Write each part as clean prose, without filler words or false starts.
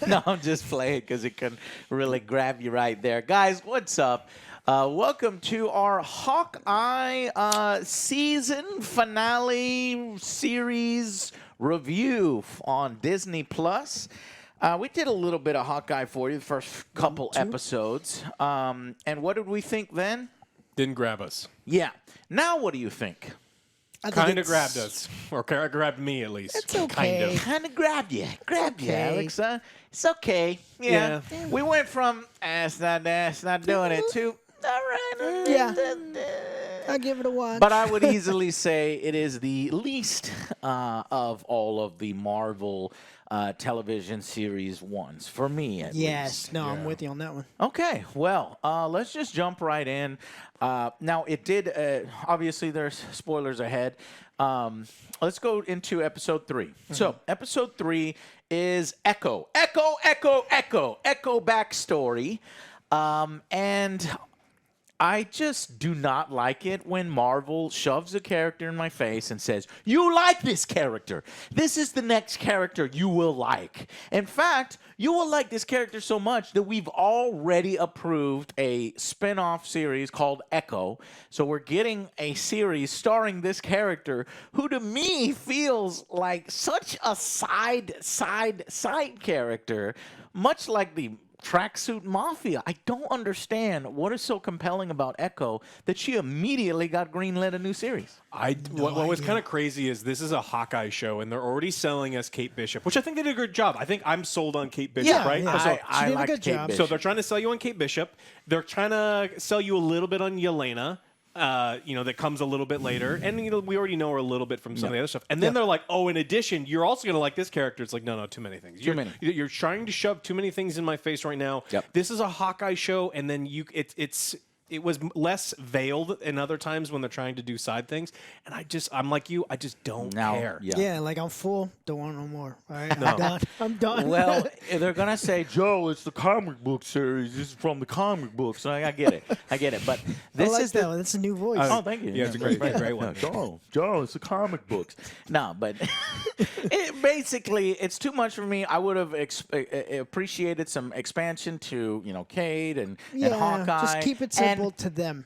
No, I'm just playing because it can really grab you right there. Guys, what's up? Welcome to our Hawkeye season finale series review on Disney Plus. We did a little bit of Hawkeye for you, the first couple episodes. And what did we think then? Didn't grab us. Yeah. Now what do you think? Kind of grabbed us. Or grabbed me, at least. It's okay. Kind of grabbed you, okay. Alex. It's okay. Yeah. We went from it's not doing it to all right. Yeah. I'll give it a watch. But I would easily say it is the least of all of the Marvel television series ones for me. At least. No, I'm with you on that one. Okay, well, let's just jump right in. Now, it did, obviously, there's spoilers ahead. Let's go into episode 3. So, episode 3 is Echo backstory. And I just do not like it when Marvel shoves a character in my face and says, you like this character. This is the next character you will like. In fact, you will like this character so much that we've already approved a spin-off series called Echo. So we're getting a series starring this character who to me feels like such a side character, much like the Tracksuit Mafia. I don't understand what is so compelling about Echo that she immediately got greenlit a new series. What was kind of crazy is this is a Hawkeye show, and they're already selling us Kate Bishop, which I think they did a good job. I think I'm sold on Kate Bishop, right? Yeah. So, I did a like good Kate job. Bishop. so they're trying to sell you on Kate Bishop. They're trying to sell you a little bit on Yelena. That comes a little bit later. And, we already know her a little bit from some of the other stuff. And then they're like, oh, in addition, you're also going to like this character. It's like, no, too many things. You're trying to shove too many things in my face right now. Yep. This is a Hawkeye show, and then it was less veiled in other times when they're trying to do side things. And I'm like you, I just don't care. Yeah, like I'm full. Don't want no more. All right, No. I'm done. Well, they're going to say, Joe, it's the comic book series. This is from the comic books. So I get it. But this I like is that one. That's a new voice. Oh, thank you. Yeah, it's a great one. Joe, it's the comic books. No, but basically, it's too much for me. I would have appreciated some expansion to, Cade and Hawkeye. Just keep it simple to them.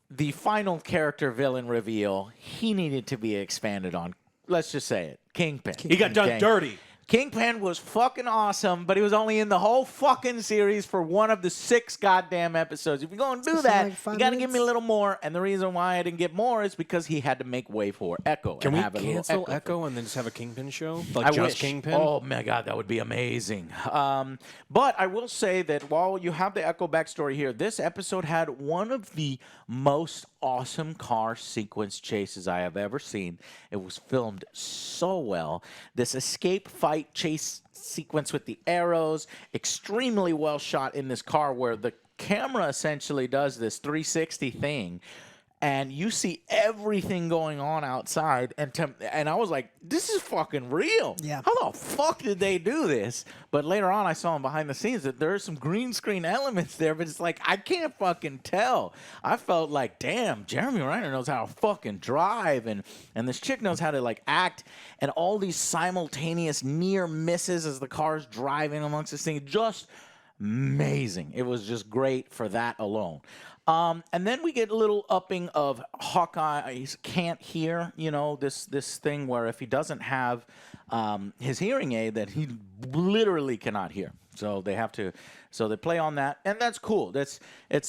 The final character villain reveal, he needed to be expanded on. Let's just say it. Kingpin. He got done dirty. Kingpin was fucking awesome, but he was only in the whole fucking series for one of the 6 goddamn episodes. If you're going to do that, like you got to give me a little more. And the reason why I didn't get more is because he had to make way for Echo. Can we have a cancel little Echo and then just have a Kingpin show? Like I just wish. Kingpin? Oh, my God, that would be amazing. But I will say that while you have the Echo backstory here, this episode had one of the most awesome car sequence chases I have ever seen. It was filmed so well. This escape fight chase sequence with the arrows, extremely well shot in this car where the camera essentially does this 360 thing. And you see everything going on outside. And I was like, this is fucking real. Yeah. How the fuck did they do this? But later on, I saw behind the scenes that there are some green screen elements there. But it's like, I can't fucking tell. I felt like, damn, Jeremy Renner knows how to fucking drive. And this chick knows how to, like, act. And all these simultaneous near misses as the car's driving amongst this thing. Just amazing. It was just great for that alone. And then we get a little upping of Hawkeye. He can't hear, this thing where if he doesn't have his hearing aid, that he literally cannot hear. So they have to. So they play on that, and that's cool. It's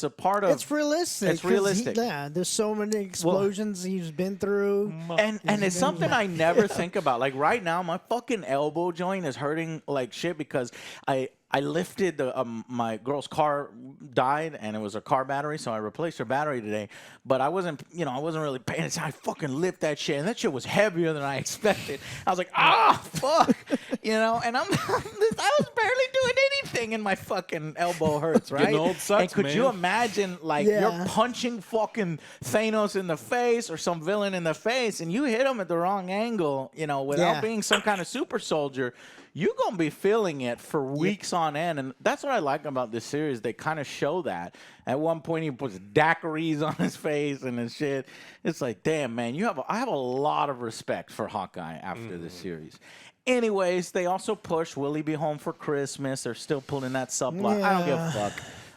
a part of. It's realistic. It's realistic. There's so many explosions he's been through, and it's something I never think about. Like right now, my fucking elbow joint is hurting like shit because I lifted my girl's car died, and it was a car battery, so I replaced her battery today. But I wasn't really paying attention. I fucking lift that shit, and that shit was heavier than I expected. I was like, fuck, and I was barely doing anything, and my fucking elbow hurts, right? Getting old sucks, and could you imagine, like, you're punching fucking Thanos in the face or some villain in the face, and you hit him at the wrong angle, without being some kind of super soldier. You're going to be feeling it for weeks on end. And that's what I like about this series. They kind of show that. At one point, he puts daiquiris on his face and his shit. It's like, damn, man, I have a lot of respect for Hawkeye after this series. Anyways, they also push Will He Be Home for Christmas. They're still pulling that subplot. I don't give a fuck.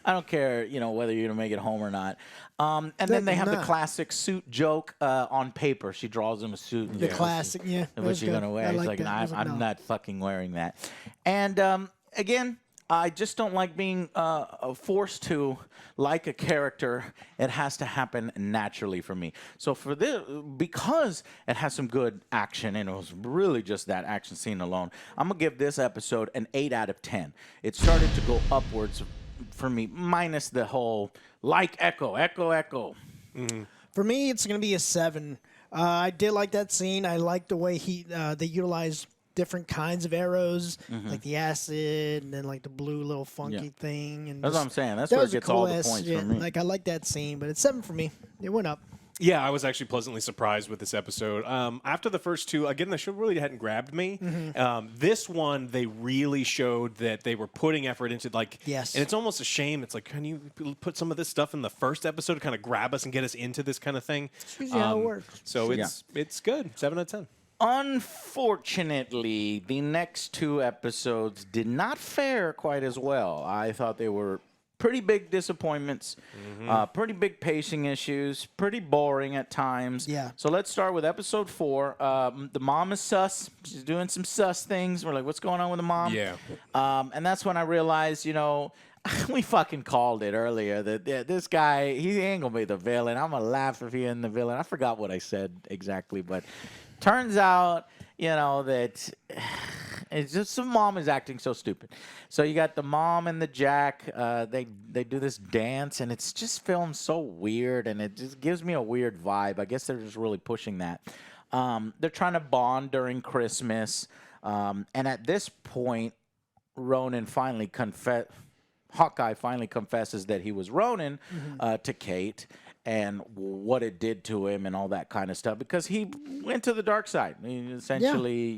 I don't care, whether you're going to make it home or not. And then they have the classic suit joke on paper. She draws him a suit. And The classic, yeah. What you going to wear? I He's like like, that. I'm not fucking wearing that. And again, I just don't like being forced to like a character. It has to happen naturally for me. So for this, because it has some good action, and it was really just that action scene alone, I'm going to give this episode an 8 out of 10. It started to go upwards for me, minus the whole echo. For me, it's going to be a 7. I did like that scene. I like the way they utilized different kinds of arrows, like the acid, and then like the blue little funky thing. And that's what I'm saying. That's where it gets all the points for me. Like I like that scene, but it's 7 for me. It went up. Yeah, I was actually pleasantly surprised with this episode. After the first two, again, the show really hadn't grabbed me. This one, they really showed that they were putting effort into, yes. And it's almost a shame. It's like, can you put some of this stuff in the first episode to kind of grab us and get us into this kind of thing? That's usually how it works. So it's good. 7 out of 10. Unfortunately, the next 2 episodes did not fare quite as well. I thought they were pretty big disappointments, pretty big pacing issues, pretty boring at times. Yeah. So let's start with episode 4. The mom is sus. She's doing some sus things. We're like, what's going on with the mom? Yeah. And that's when I realized, we fucking called it earlier that this guy, he ain't going to be the villain. I'm going to laugh if he ain't the villain. I forgot what I said exactly, but turns out, that it's just the mom is acting so stupid. So you got the mom and the Jack. They do this dance, and it's just filmed so weird, and it just gives me a weird vibe. I guess they're just really pushing that. They're trying to bond during Christmas, and at this point, Hawkeye finally confesses that he was Ronin to Kate, and what it did to him and all that kind of stuff, because he went to the dark side. He essentially,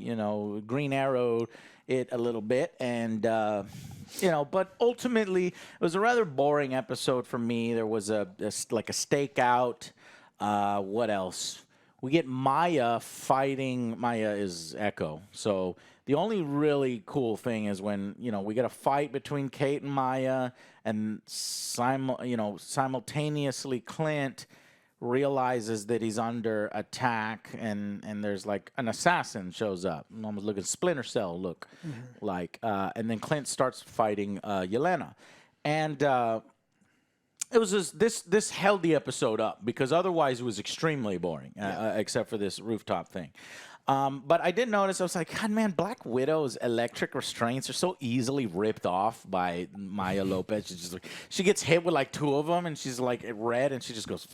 Green Arrowed it a little bit, and but ultimately it was a rather boring episode for me. There was a stakeout. What else? We get Maya fighting. Maya is Echo. So the only really cool thing is when, we get a fight between Kate and Maya, and simultaneously Clint realizes that he's under attack, and there's like an assassin shows up, almost looking Splinter Cell look, and then Clint starts fighting Yelena, and it was just, this held the episode up, because otherwise it was extremely boring, except for this rooftop thing. But I did notice, I was like, God, man, Black Widow's electric restraints are so easily ripped off by Maya Lopez. She's just like, she gets hit with like 2 of them, and she's like red, and she just goes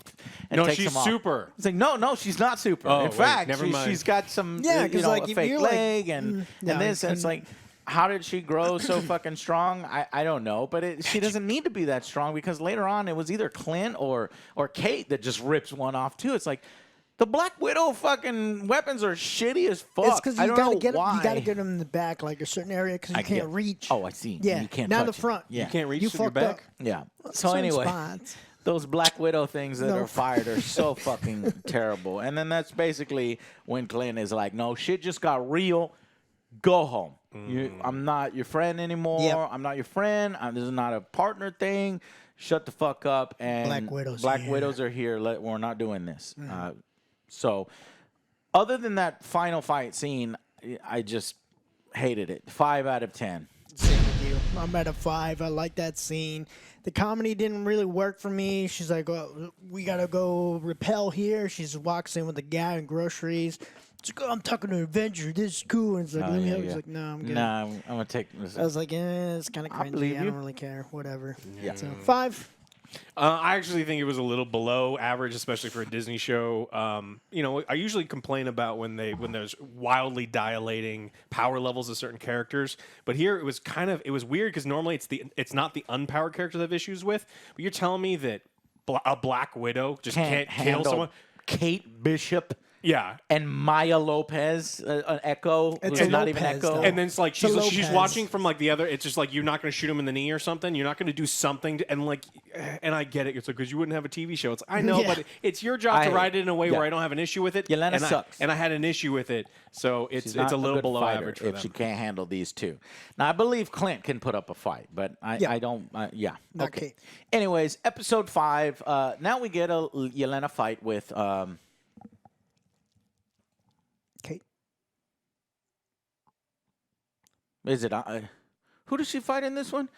and takes them off. Super. It's like, no, she's not super. In fact, she's got some, a fake leg, and this, and it's like, how did she grow so fucking strong? I don't know, but she doesn't need to be that strong, because later on it was either Clint or Kate that just rips one off too. It's like, the Black Widow fucking weapons are shitty as fuck. It's because you gotta get them in the back, like a certain area, because you can't reach. Oh, I see. Yeah, you can't not touch the front. Yeah. You can't reach with your back. Up. Yeah. So anyway, those Black Widow things that are fired are so fucking terrible. And then that's basically when Clint is like, "No, shit just got real. Go home. I'm not your friend anymore. Yep. I'm not your friend. This is not a partner thing. Shut the fuck up." And Black Widows are here. We're not doing this. So, other than that final fight scene, I just hated it. 5 out of 10. Same with you. I'm at a 5. I like that scene. The comedy didn't really work for me. She's like, oh, we got to go repel here. She just walks in with a guy and groceries. It's like, oh, I'm talking to an Avenger. This is cool. And it's like, He's like, no, I'm good. Nah, I'm going to take this. I was like, it's kind of cringy. I don't really care. Whatever. Yeah. So, 5. I actually think it was a little below average, especially for a Disney show. I usually complain about when there's wildly dilating power levels of certain characters, but here it was weird, because normally it's not the unpowered characters I have issues with, but you're telling me that a Black Widow just can't kill someone. Kate Bishop. Yeah. And Maya Lopez, an Echo, It's who's a not even Lopez, Echo. though. And then it's like It's a she's Lopez. watching from like the other. It's just like you're not going to shoot him in the knee or something. You're not going to do something. And like, and I get it. It's like because you wouldn't have a TV show. It's I know, Yeah. but it's your job to write it in a way yeah. where I don't have an issue with it. Yelena and sucks. and I had an issue with it. So it's She's not a little good below fighter average for if them. she can't handle these two. Now I believe Clint can put up a fight, but I don't. Yeah. Not Okay. Kate. Anyways, episode 5. Now we get a Yelena fight with. Kate. Is it? Who does she fight in this one?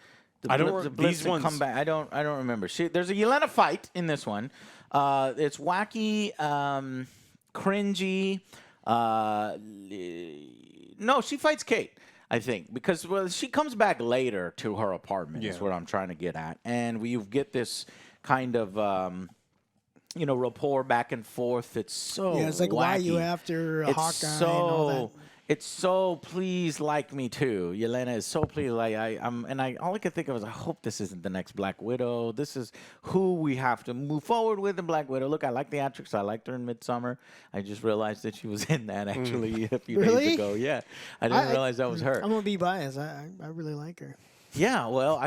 I don't. The Blitz These that ones. come back. I don't remember. There's a Yelena fight in this one. It's wacky, cringy. No, she fights Kate. I think because she comes back later to her apartment. Is Yeah. what I'm trying to get at, and we get this kind of rapport back and forth. It's so Yeah, it's like, why are you wacky. after It's Hawkeye and all that? It's so please like me too. Yelena is so please like all I could think of was I hope this isn't the next Black Widow. This is who we have to move forward with in Black Widow. Look, I like the actress. I liked her in Midsummer. I just realized that she was in that actually a few days Really? ago. Yeah, I didn't realize that was her. I'm gonna be biased. I really like her. Yeah, well,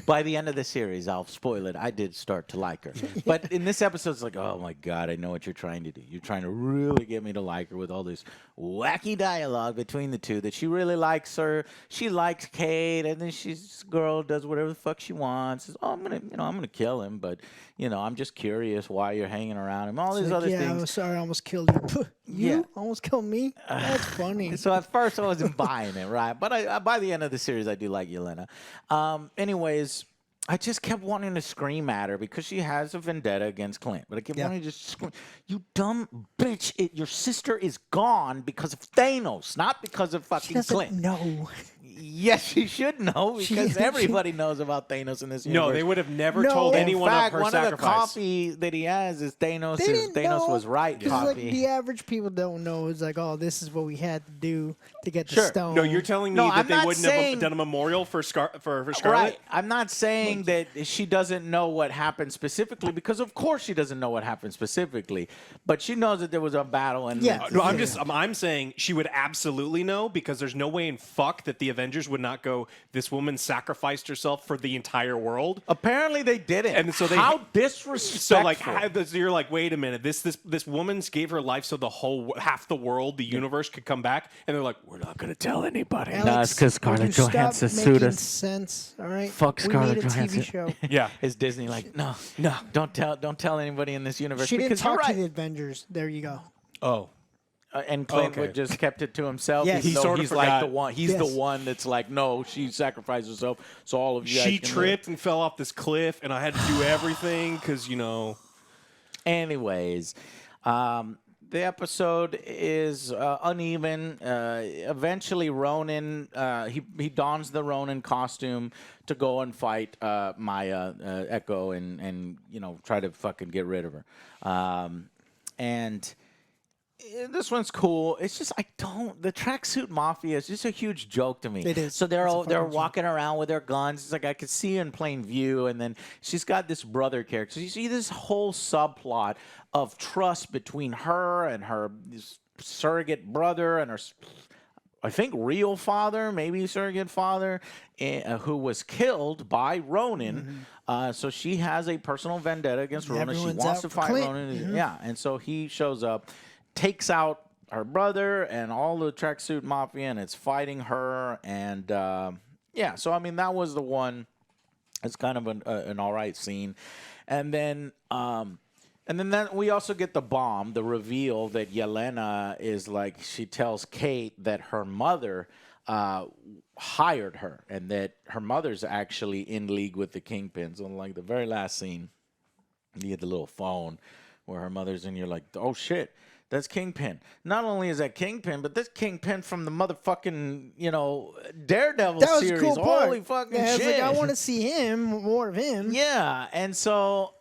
by the end of the series, I'll spoil it. I did start to like her. But in this episode, it's like, oh my God, I know what you're trying to do. You're trying to really get me to like her with all this wacky dialogue between the two that she really likes her. She likes Kate, and then she's girl, does whatever the fuck she wants. Says, oh, I'm gonna kill him, but I'm just curious why you're hanging around him. All these Like, other yeah, things. I'm sorry, I almost killed you. You Yeah. almost killed me? That's funny. So at first I wasn't buying it, right? But by the end of the series, I do like Yelena. Anyways, I just kept wanting to scream at her because she has a vendetta against Clint. But I kept wanting to just scream, you dumb bitch, your sister is gone because of Thanos, not because of She fucking doesn't Clint. know. Yes, she should know because everybody knows about Thanos in this universe. No, they would have never No. told In anyone In fact, of her one sacrifice. of the copy that he has is Thanos. They didn't Thanos know. was right 'Cause, like, copy. the average people don't know. It's like, oh, this is what we had to do to get the Sure. stone. No, you're telling me No, that I'm they not wouldn't saying- have done a memorial for Scarlet? Right. I'm not saying that she doesn't know what happened specifically because, of course, she doesn't know what happened specifically. But she knows that there was a battle. And Yeah. No, I'm saying she would absolutely know because there's no way in fuck that the Avengers would not go, this woman sacrificed herself for the entire world. apparently they didn't. And so they- how disrespectful. So like so you're like, wait a minute, this woman gave her life so the whole half the world, the universe could come back, and they're like, we're not gonna tell anybody. Alex, No, it's 'cause would Scarlett you stop Johansson sued making us. sense, all right? Fuck we Scarlett need a Johansson. TV show. Yeah. Is Disney like, no, don't tell anybody in this universe She didn't because you're talk to right. the Avengers. There you go. Oh. And Clint Okay. would just kept it to himself. Yes. even He though sort of he's like forgot. the one. He's the Yes. one that's like, no, she sacrificed herself, so all of you. guys She can live." tripped and fell off this cliff, and I had to do everything because Anyways, the episode is uneven. Eventually, Ronan he dons the Ronan costume to go and fight Maya Echo and try to fucking get rid of her. And this one's cool. It's just the tracksuit mafia is just a huge joke to me. It is. So It's a fucking they're joke. walking around with their guns. It's like I could see in plain view, and then she's got this brother character. So you see this whole subplot of trust between her and her surrogate brother and her, I think, real father, maybe surrogate father, who was killed by Ronan. So she has a personal vendetta against Ronan. She Everyone's wants out to for fight Clint. Ronan. Yeah, and so he shows up, takes out her brother and all the tracksuit mafia, and it's fighting her. And so I mean that was the one. It's kind of an all right scene, and then that we also get the bomb, the reveal that Yelena is like, she tells Kate that her mother hired her and that her mother's actually in league with the Kingpins. And like the very last scene, you get the little phone where her mother's in, you're like, oh shit, that's Kingpin. Not only is that Kingpin, but this Kingpin from the motherfucking, Daredevil That was series. a cool part. Holy fucking Yeah, it's shit. like, I want to see him, more of him. Yeah, and so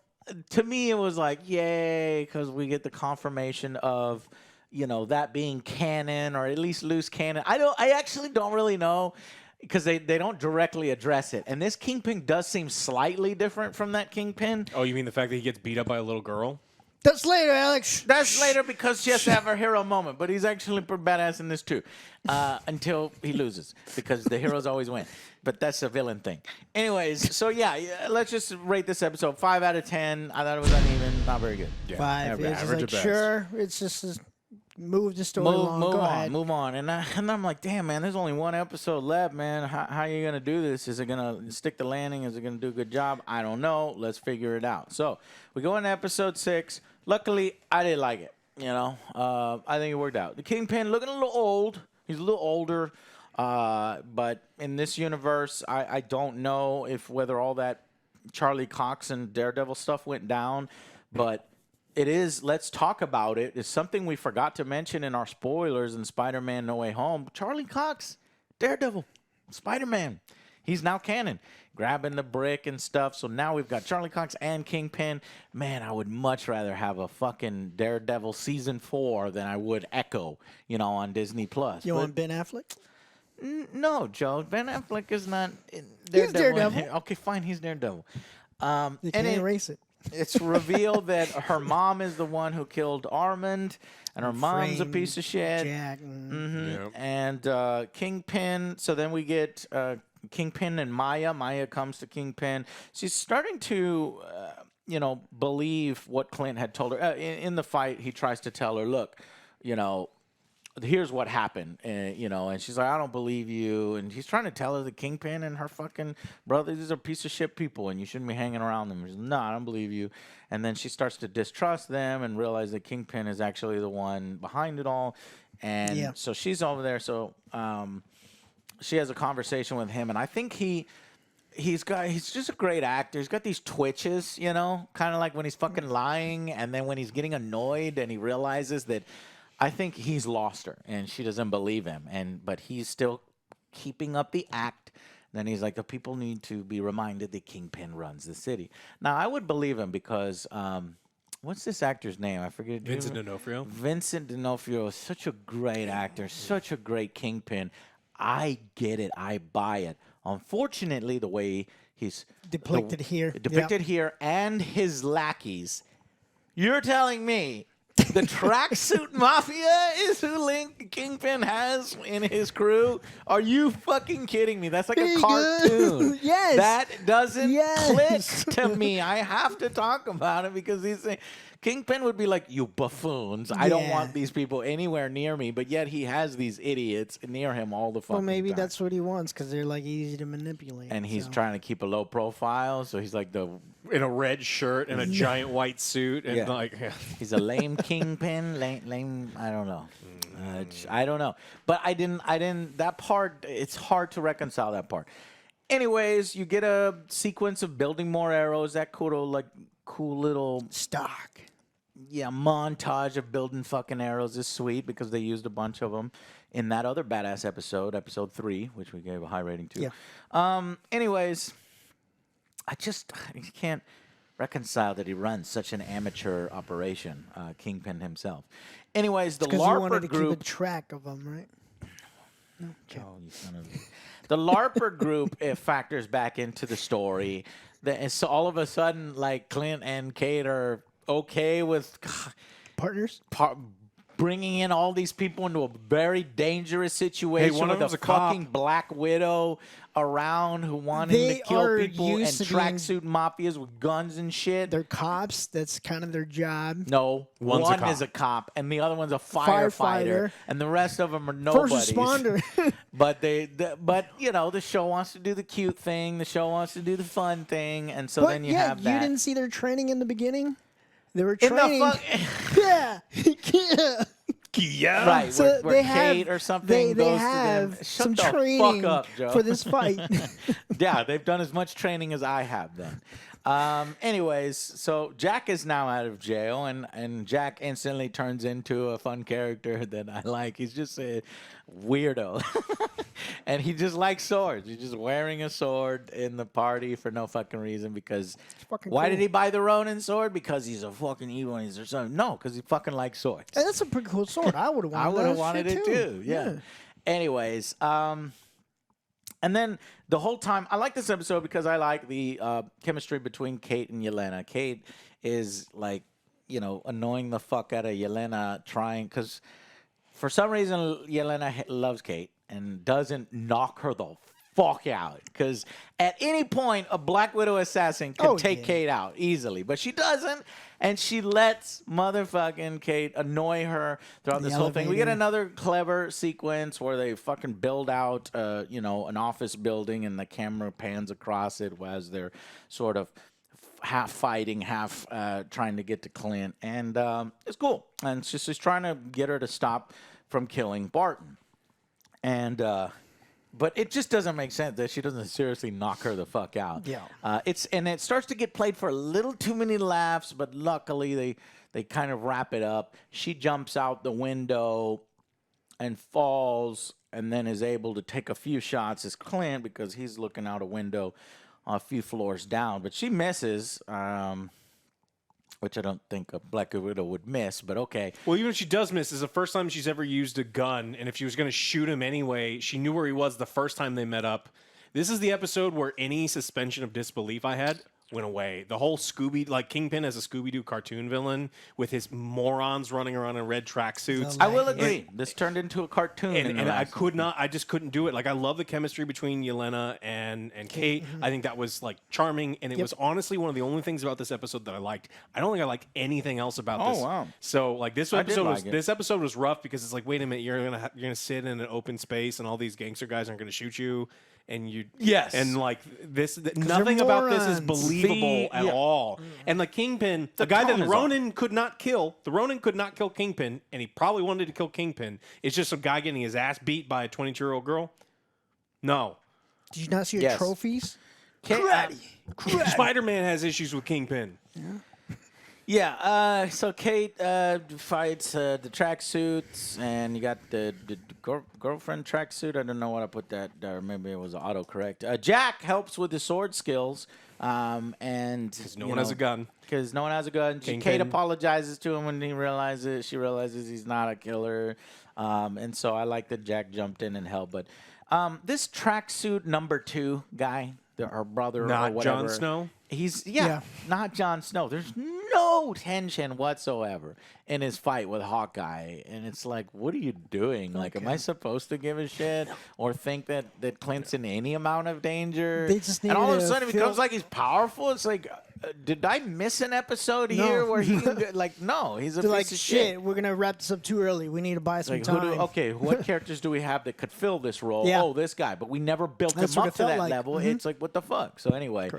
to me it was like, yay, because we get the confirmation of, that being canon, or at least loose canon. I actually don't really know, because they don't directly address it. And this Kingpin does seem slightly different from that Kingpin. Oh, you mean the fact that he gets beat up by a little girl? That's later, Alex. That's later because she has to have her hero moment. But he's actually pretty badass in this too, until he loses because the heroes always win. But that's a villain thing. Anyways, so yeah, let's just rate this episode 5 out of 10. I thought it was uneven, not very good. Yeah. 5. It's just average like, at best. sure, it's just move the story along. Go ahead. Move on. And I'm like, damn, man, there's only one episode left, man. How are you going to do this? Is it going to stick the landing? Is it going to do a good job? I don't know. Let's figure it out. So we go into episode 6. Luckily, I didn't like it. You know, I think it worked out. The Kingpin looking a little old. He's a little older. But in this universe, I don't know whether all that Charlie Cox and Daredevil stuff went down. But it is, let's talk about it. It's something we forgot to mention in our spoilers in Spider-Man No Way Home. Charlie Cox, Daredevil, Spider-Man. He's now canon, grabbing the brick and stuff. So now we've got Charlie Cox and Kingpin. Man, I would much rather have a fucking Daredevil season 4 than I would Echo, on Disney Plus. You want Ben Affleck? No, Joe. Ben Affleck is not Daredevil. He's Daredevil. Okay, fine. He's Daredevil. You can't erase it. It's revealed that her mom is the one who killed Armand, and her mom's a piece of shit. Jack. Yep. And Kingpin. So then we get Kingpin and Maya. Maya comes to Kingpin. She's starting to, believe what Clint had told her. In the fight, he tries to tell her, look, here's what happened, and she's like, I don't believe you. And he's trying to tell her the Kingpin and her fucking brother, these are piece of shit people, and you shouldn't be hanging around them. She's like, no, I don't believe you. And then she starts to distrust them and realize that Kingpin is actually the one behind it all. And so she's over there. So she has a conversation with him, and I think he's just a great actor. He's got these twitches, kind of like when he's fucking lying, and then when he's getting annoyed and he realizes that I think he's lost her, and she doesn't believe him, but he's still keeping up the act. Then he's like, the people need to be reminded that Kingpin runs the city. Now, I would believe him because, what's this actor's name? I forget. Vincent D'Onofrio. Vincent D'Onofrio is such a great actor, such a great Kingpin. I get it. I buy it. Unfortunately, the way he's Depicted here. Here, and his lackeys. You're telling me the tracksuit mafia is who Link Kingpin has in his crew? Are you fucking kidding me? That's like a cartoon. Yes. That doesn't click to me. I have to talk about it because he's saying Kingpin would be like, you buffoons. I don't want these people anywhere near me, but yet he has these idiots near him all the fucking Well, maybe time. that's what he wants because they're like easy to manipulate. And he's trying to keep a low profile, so he's like In a red shirt and a giant white suit. And he's a lame Kingpin, lame. I don't know. I don't know. But I didn't. That part. It's hard to reconcile that part. Anyways, you get a sequence of building more arrows. That cool little stock. Yeah, montage of building fucking arrows is sweet because they used a bunch of them in that other badass episode 3, which we gave a high rating to. Yeah. Anyways, I can't reconcile that he runs such an amateur operation, Kingpin himself. Anyways, the Because you wanted LARPer to group. keep a track of them, right? No. Okay. Oh, you son of a... The LARPer group factors back into the story. So all of a sudden, like Clint and Kate are okay with Partners? bringing in all these people into a very dangerous situation. Hey, one of with them's a a cop. fucking Black Widow around who wanted to kill people and used to tracksuit mafias with guns and shit. They're cops. That's kind of their job. No, One's a one cop. is a cop and the other one's a firefighter, and the rest of them are nobodies. First responder. But the show wants to do the cute thing. The show wants to do the fun thing, and so But then you have that. You didn't see their training in the beginning? They were In the training. fuck- yeah. Yeah. Right, So where they Kate have, or something they goes have to them. Shut some the training fuck up, Joe. for this fight. Yeah, they've done as much training as I have then. Anyways, so Jack is now out of jail, and Jack instantly turns into a fun character that I like. He's just a weirdo. And he just likes swords. He's just wearing a sword in the party for no fucking reason because why cool. did he buy the Ronin sword? Because he's a fucking evil and he's or something. No, because he fucking likes swords. And that's a pretty cool sword. I would have wanted I would have that wanted shit it too. Yeah. Anyways, and then the whole time, I like this episode because I like the chemistry between Kate and Yelena. Kate is like annoying the fuck out of Yelena because for some reason Yelena loves Kate and doesn't knock her the fuck out. Because at any point, a Black Widow assassin can take Kate out easily. But she doesn't, and she lets motherfucking Kate annoy her throughout this whole thing. We get another clever sequence where they fucking build out, an office building, and the camera pans across it as they're sort of half fighting, half trying to get to Clint. And it's cool. And she's trying to get her to stop from killing Barton. And... but it just doesn't make sense that she doesn't seriously knock her the fuck out. Yeah. It starts to get played for a little too many laughs, but luckily they kind of wrap it up. She jumps out the window and falls, and then is able to take a few shots as Clint because he's looking out a window a few floors down. But she misses. Which I don't think a Black Widow would miss, but okay. Well, even if she does miss, it's the first time she's ever used a gun, and if she was going to shoot him anyway, she knew where he was the first time they met up. This is the episode where any suspension of disbelief I had went away. The whole Kingpin as a Scooby-Doo cartoon villain with his morons running around in red tracksuits. I will agree. This turned into a cartoon. And I just couldn't do it. Like, I love the chemistry between Yelena and Kate. I think that was, charming, and it was honestly one of the only things about this episode that I liked. I don't think I liked anything else about this. Oh, wow. So, this episode was rough because it's like, wait a minute, you're gonna sit in an open space and all these gangster guys aren't gonna shoot you. And nothing about this is believable at all. And the Kingpin, the guy that Ronan could not kill, Kingpin, and he probably wanted to kill Kingpin. It's just a guy getting his ass beat by a 22-year-old girl. No. Did you not see your trophies? Spider-Man has issues with Kingpin. Yeah, so Kate fights the tracksuits, and you got the girlfriend tracksuit. I don't know what I put that, or maybe it was autocorrect. Jack helps with the sword skills, and because no one has a gun. Because no one has a gun. Kate apologizes to him when she realizes he's not a killer, and so I like that Jack jumped in and helped. But this tracksuit number 2 guy, her brother or whatever, Jon Snow. He's not Jon Snow. There's no tension whatsoever in his fight with Hawkeye, and it's like, what are you doing? Like, am I supposed to give a shit or think that Clint's in any amount of danger? And all of a sudden, it becomes like he's powerful. It's like, did I miss an episode here where he no, he's a piece of shit. We're gonna wrap this up too early. We need to buy some time. What characters do we have that could fill this role? Yeah. Oh, this guy, but we never built him up to that level. Mm-hmm. It's like, what the fuck? So anyway.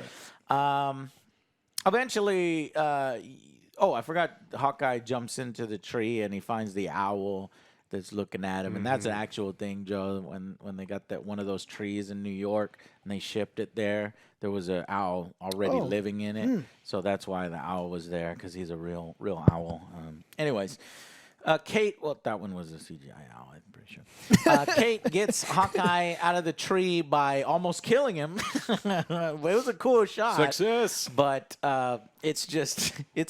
Eventually, I forgot Hawkeye jumps into the tree and he finds the owl that's looking at him. And that's an actual thing, Joe. When they got that one of those trees in New York and they shipped it there was an owl already living in it. So that's why the owl was there, because he's a real owl. Anyways, Kate, that one was a CGI owl, I'm pretty sure. Kate gets Hawkeye out of the tree by almost killing him. It was a cool shot. Success. But it's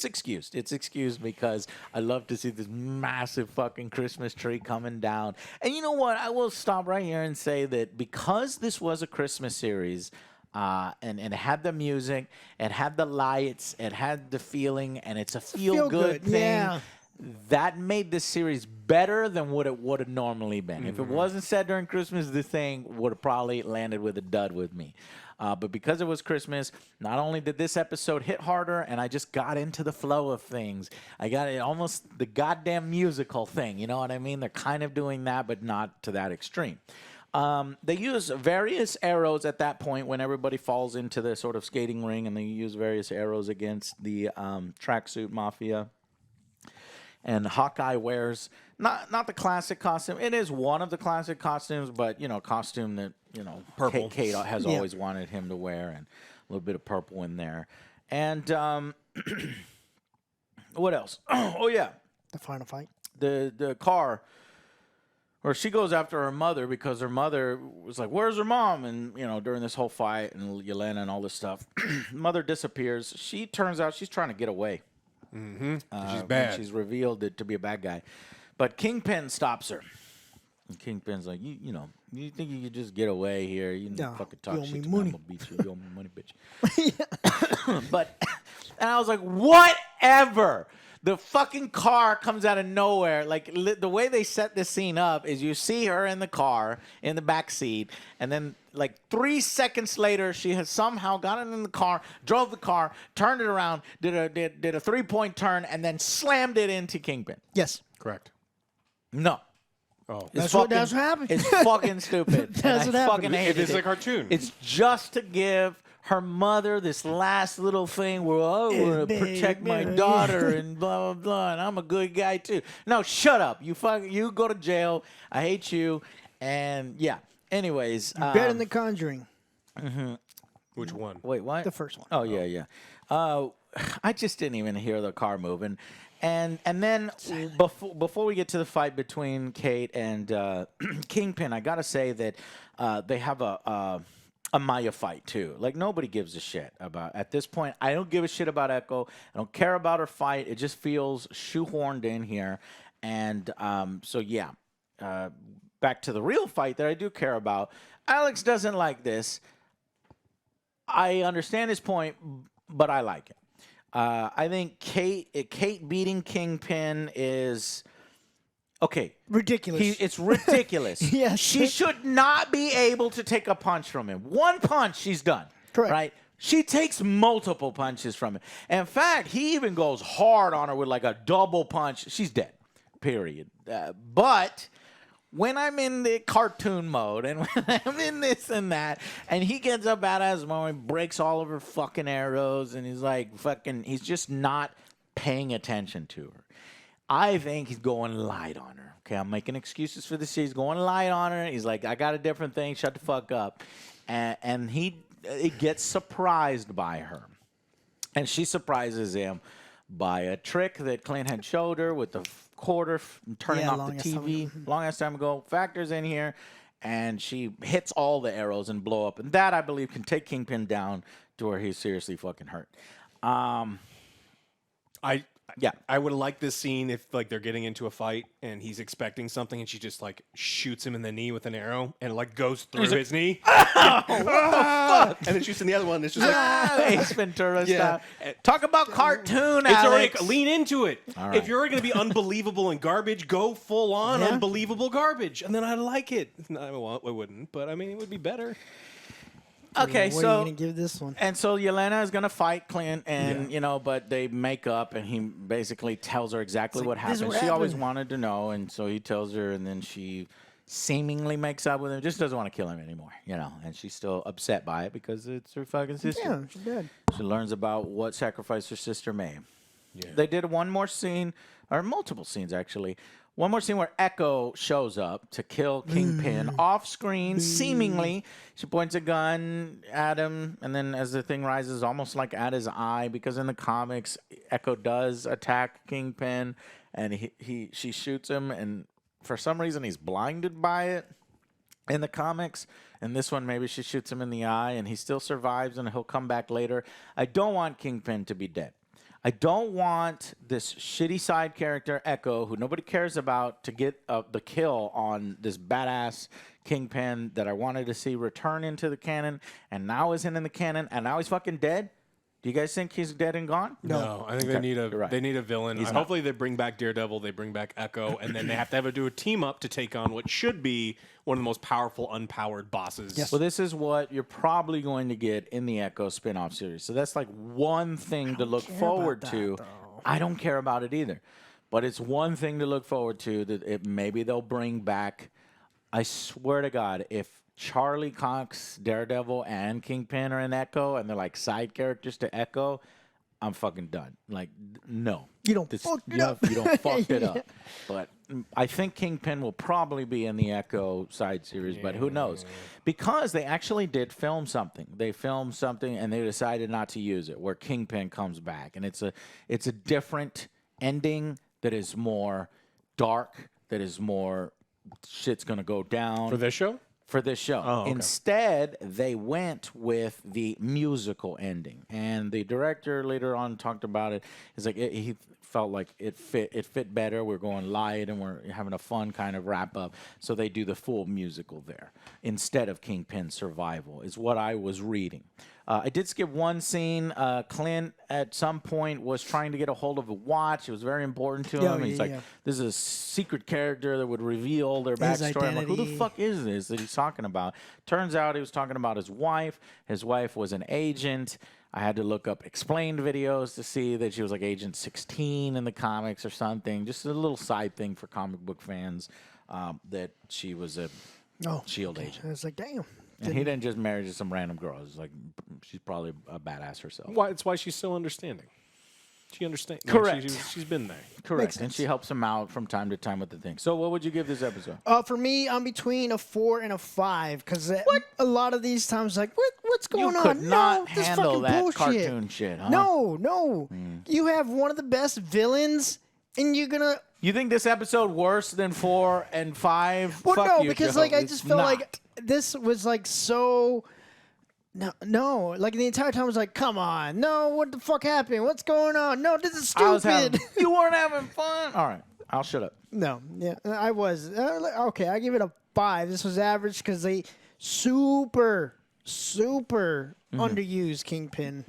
excused. It's excused because I love to see this massive fucking Christmas tree coming down. And you know what? I will stop right here and say that because this was a Christmas series, and it had the music, it had the lights, it had the feeling, and it's a feel-good thing. Yeah. That made this series better than what it would have normally been. If it wasn't set during Christmas, this thing would have probably landed with a dud with me. But because it was Christmas, not only did this episode hit harder, and I just got into the flow of things. I got it almost the goddamn musical thing. You know what I mean? They're kind of doing that, but not to that extreme. They use various arrows at that point when everybody falls into the sort of skating ring, and they use various arrows against the tracksuit mafia. And Hawkeye wears not the classic costume. It is one of the classic costumes, but costume that purple. Kate has always wanted him to wear, and a little bit of purple in there. And what else? Oh yeah, the final fight. The car. Or she goes after her mother because her mother was like, "Where's her mom?" And during this whole fight and Yelena and all this stuff, mother disappears. She turns out she's trying to get away. Mm-hmm. She's bad. She's revealed to be a bad guy, but Kingpin stops her. And Kingpin's like, you think you could just get away here? You don't fucking talk shit to me. I'm gonna beat you. You owe me money, bitch. And I was like, whatever. The fucking car comes out of nowhere. Like the way they set this scene up is you see her in the car in the back seat, and then like 3 seconds later, she has somehow gotten in the car, drove the car, turned it around, did a 3-point turn, and then slammed it into Kingpin. Yes. Correct. No. Oh. That's what happened. It's fucking stupid. That's what I happened. fucking hated It is it. a cartoon. It's just to give her mother this last little thing where I want to protect my daughter and blah blah blah, and I'm a good guy too. No, shut up. You go to jail. I hate you. And yeah. Anyways, Better than The Conjuring, Which one? wait, what? the first one. Oh yeah. I just didn't even hear the car moving. And then before we get to the fight between Kate and Kingpin, I gotta say that they have a Maya fight too. Like nobody gives a shit about at this point. I don't give a shit about Echo. I don't care about her fight. It just feels shoehorned in here. And so yeah, back to the real fight that I do care about. Alex doesn't like this. I understand his point, but I like it. I think Kate beating Kingpin is okay. Ridiculous. It's ridiculous. Yes. She should not be able to take a punch from him. One punch, she's done. Correct. Right? She takes multiple punches from him. In fact, he even goes hard on her with like a double punch. She's dead. Period. But when I'm in the cartoon mode and when I'm in this and that, and he gets a badass moment, breaks all of her fucking arrows, and he's like he's just not paying attention to her. I think he's going light on her. Okay, I'm making excuses for this. He's going light on her. He's like, I got a different thing. Shut the fuck up. And he gets surprised by her. And she surprises him by a trick that Clint had showed her with the quarter turning off the TV long ass time ago. Factors in here, and she hits all the arrows and blow up. And that, I believe, can take Kingpin down to where he's seriously fucking hurt. I would like this scene if like they're getting into a fight and he's expecting something and she just like shoots him in the knee with an arrow and it like goes through his knee. And then shoots in the other one. It's just like Ace Ventura style. Talk about cartoon, it's Alex. already lean into it. right. If you're going to be unbelievable and garbage, go full on unbelievable garbage, and then I'd like it. No, I wouldn't, but I mean it would be better. Okay, What are you so gonna give this one? and so Yelena is gonna fight Clint, and but they make up, and he basically tells her exactly what "This is happened. what She always happened." wanted to know, and so he tells her, and then she seemingly makes up with him, just doesn't want to kill him anymore, and she's still upset by it because it's her fucking sister. Yeah, she did. She learns about what sacrifice her sister made. Yeah. They did one more scene, or multiple scenes actually. One more scene where Echo shows up to kill Kingpin off screen, seemingly. She points a gun at him, and then as the thing rises, almost like at his eye, because in the comics, Echo does attack Kingpin, and she shoots him, and for some reason he's blinded by it in the comics. In this one, maybe she shoots him in the eye, and he still survives, and he'll come back later. I don't want Kingpin to be dead. I don't want this shitty side character, Echo, who nobody cares about, to get the kill on this badass Kingpin that I wanted to see return into the canon, and now isn't in the canon, and now he's fucking dead. Do you guys think he's dead and gone? No, I think they need a villain. Hopefully they bring back Daredevil, they bring back Echo, and then they have to do a team up to take on what should be one of the most powerful unpowered bosses. Yes. Well, this is what you're probably going to get in the Echo spin-off series. So that's like one thing to look forward to. I don't care about it either. But it's one thing to look forward to that maybe they'll bring back. I swear to God, if Charlie Cox, Daredevil, and Kingpin are in Echo, and they're like side characters to Echo, I'm fucking done. Like, no. You don't fuck it up. You don't fuck it up. But I think Kingpin will probably be in the Echo side series, but who knows? Because they actually did film something. They filmed something, and they decided not to use it, where Kingpin comes back. And it's a different ending that is more dark, that is more shit's going to go down. For this show? For this show. Oh, okay. Instead, they went with the musical ending. And the director later on talked about it. It's like he felt like it fit better. We're going light and we're having a fun kind of wrap up. So they do the full musical there instead of Kingpin Survival, is what I was reading. I did skip one scene. Clint at some point was trying to get a hold of a watch. It was very important to him. He's like, this is a secret character that would reveal their backstory. I'm like, who the fuck is this that he's talking about? Turns out he was talking about his wife. His wife was an agent. I had to look up explained videos to see that she was like Agent 16 in the comics or something. Just a little side thing for comic book fans, that she was a S.H.I.E.L.D. agent. I was like, damn. And he didn't just marry just some random girl. It's like, she's probably a badass herself. It's why she's so understanding. She understands. Correct. She's been there. Correct. And she helps him out from time to time with the thing. So what would you give this episode? For me, I'm between a 4 and a 5 because a lot of these times, like, what's going on? You could not this handle fucking that bullshit. cartoon shit, huh? No. You have one of the best villains, and you're gonna. You think this episode worse than 4 and 5? Well, Fuck no, you, because Joe. like I It's just felt not. like this was like so. No, like the entire time I was like, come on, no, what the fuck happened? What's going on? No, this is stupid. You weren't having fun. All right, I'll shut up. No, yeah, I was. Okay, I give it a 5. This was average because they super underused Kingpin.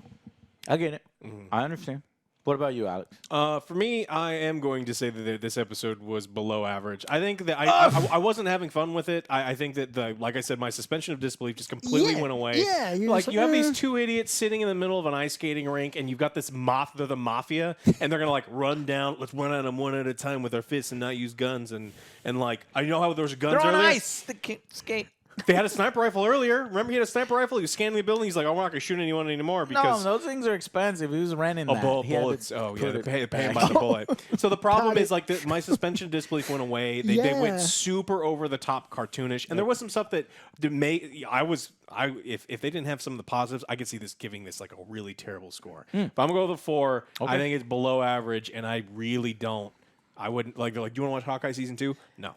I get it. I understand. What about you, Alex? For me, I am going to say that this episode was below average. I think that I wasn't having fun with it. I think that like I said, my suspension of disbelief just completely went away. Yeah, like you have these two idiots sitting in the middle of an ice skating rink, and you've got this they're the mafia, and they're gonna like run down. Let's run at them one at a time with our fists and not use guns. And like I know how there was guns. They're on earlier. ice. They can't skate. They had a sniper rifle earlier. Remember, he had a sniper rifle. He was scanning the building. He's like, "Oh, we're not going to shoot anyone anymore because No, those things are expensive. He was renting that. bullets. Oh, yeah, they pay him by the bullet." So the problem is like my suspension of disbelief went away. They went super over the top cartoonish, and there was some stuff that made if they didn't have some of the positives, I could see this giving this like a really terrible score. But I'm gonna go with a 4. I think it's below average, and I really don't. I wouldn't like. They're like, do you want to watch Hawkeye season 2? No.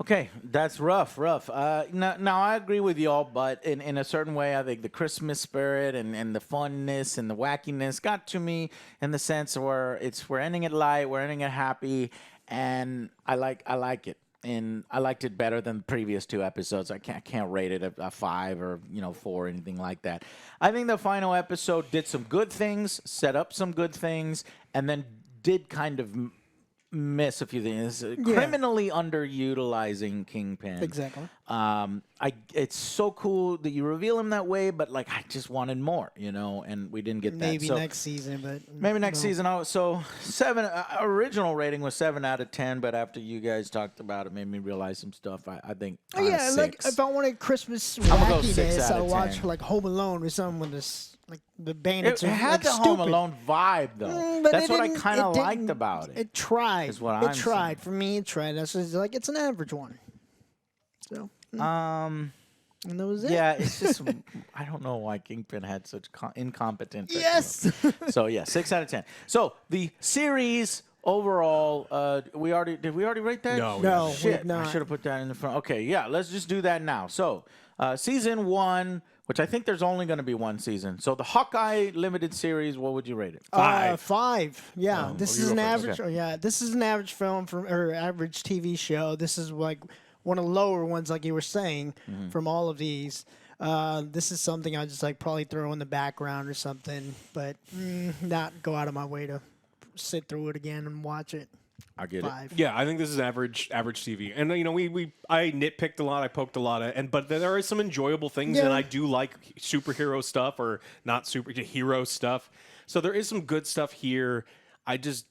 Okay, that's rough. Now, I agree with y'all, but in a certain way, I think the Christmas spirit and the funness and the wackiness got to me in the sense where we're ending it light, we're ending it happy, and I like it. And I liked it better than the previous 2 episodes. I can't rate it a 5 or 4 or anything like that. I think the final episode did some good things, set up some good things, and then did kind of miss a few things. Criminally underutilizing Kingpin. Exactly. It's so cool that you reveal him that way, but like I just wanted more, and we didn't get that. Maybe next season, but maybe next season. So 7. Original rating was 7 out of 10, but after you guys talked about it, made me realize some stuff. I think. Yeah, like if I wanted Christmas gonna go 6 wackiness, out I of watch 10. like Home Alone or something with this. Like the bandits It had like the stupid. Home Alone vibe, though. But That's what I didn't- kind of it liked didn't- about it. It tried. Is what it I'm tried. saying. For me, it tried. That's just like it's an average one. So and that was it. Yeah, it's just I don't know why Kingpin had such incompetent. Yes. So yeah, 6 out of 10. So the series overall, did we already rate that? No, Shit, we've not. I should have put that in the front. Okay, yeah, let's just do that now. So season 1, which I think there's only going to be 1 season. So the Hawkeye limited series, what would you rate it? 5. 5. Yeah, this you is go an first. average. Okay. Yeah, this is an average film or average TV show. This is like one of the lower ones, like you were saying, from all of these. This is something I just like probably throw in the background or something, but not go out of my way to sit through it again and watch it. I get 5. Yeah, I think this is average TV, and I nitpicked a lot, I poked a lot, but there are some enjoyable things, Yeah. and I do like superhero stuff or not superhero stuff. So there is some good stuff here. I just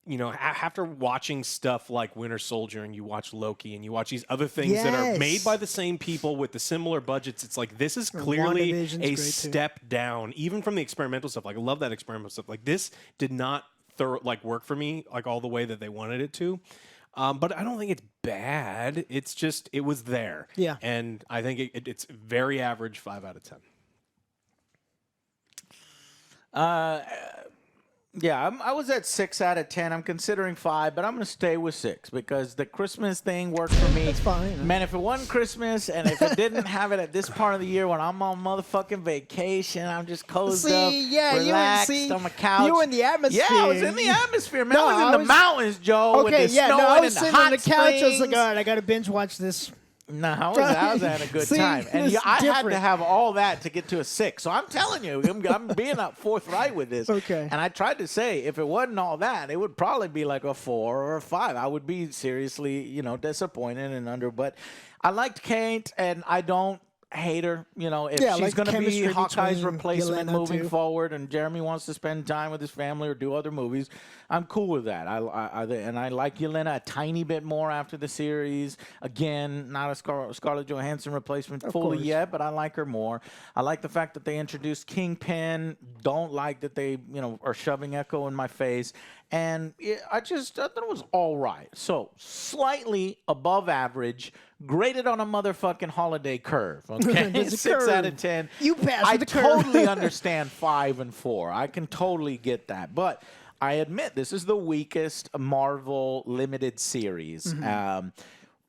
after watching stuff like Winter Soldier and you watch Loki and you watch these other things that are Yes. made by the same people with the similar budgets, it's like this is clearly WandaVision's a great, too. step down, even from the experimental stuff. Like I love that experimental stuff. Like this did not work for me like all the way that they wanted it to. But I don't think it's bad. It's just it was there. Yeah. And I think it's very average, 5 out of 10. Yeah, I was at 6 out of 10. I'm considering 5, but I'm going to stay with 6 because the Christmas thing worked for me. That's fine. Man, if it wasn't Christmas and if it didn't have it at this part of the year when I'm on motherfucking vacation, I'm just cozied up, relaxed on my couch. You were in the atmosphere. Yeah, I was in the atmosphere, man. No, I was in the mountains, Joe, with the yeah, snow no, I and was the sitting hot on the couch. I was like, springs. all right, I got to binge watch this. No, I was having a good See, time. And it's I had to different. have all that to get to a 6. So I'm telling you, I'm being up forthright with this. Okay. And I tried to say, if it wasn't all that, it would probably be like a 4 or a 5. I would be seriously, disappointed and under. But I liked Kate, and I don't hate her. If Yeah, she's like going to be chemistry Hawkeye's between replacement Yelena, moving too. forward, and Jeremy wants to spend time with his family or do other movies, I'm cool with that. And I like Yelena a tiny bit more after the series. Again, not a Scarlett Johansson replacement fully course. yet, but I like her more. I like the fact that they introduced Kingpin. Don't like that they, are shoving Echo in my face. And I thought it was all right. So slightly above average, graded on a motherfucking holiday curve. Okay, There's a 6 out of curve. 10. You passed I the curve. totally understand 5 and 4. I can totally get that, but I admit this is the weakest Marvel limited series. Mm-hmm.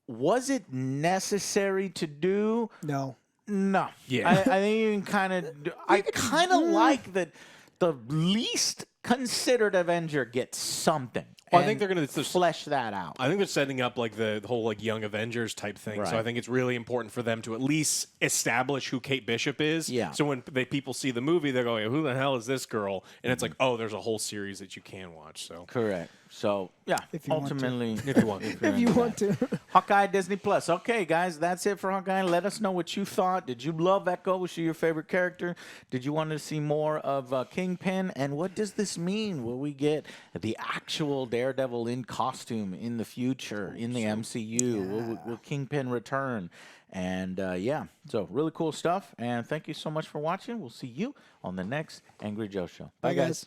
Was it necessary to do? No. No. Yeah. I think you can kind of. I kind of like that the least considered Avenger gets something. Well, I think and they're going to flesh that out. I think they're setting up like the whole like Young Avengers type thing. Right. So I think it's really important for them to at least establish who Kate Bishop is. Yeah. So when people see the movie, they're going, "Who the hell is this girl?" And it's like, "Oh, there's a whole series that you can watch." So Correct. So yeah, If you want to. ultimately, if you want, If you want to. Hawkeye Disney Plus. Okay, guys, that's it for Hawkeye. Let us know what you thought. Did you love Echo? Was she your favorite character? Did you want to see more of Kingpin? And what does this mean? Will we get the actual Daredevil in costume in the future in the MCU? Will Kingpin return? And so really cool stuff. And thank you so much for watching. We'll see you on the next Angry Joe Show. Bye, guys.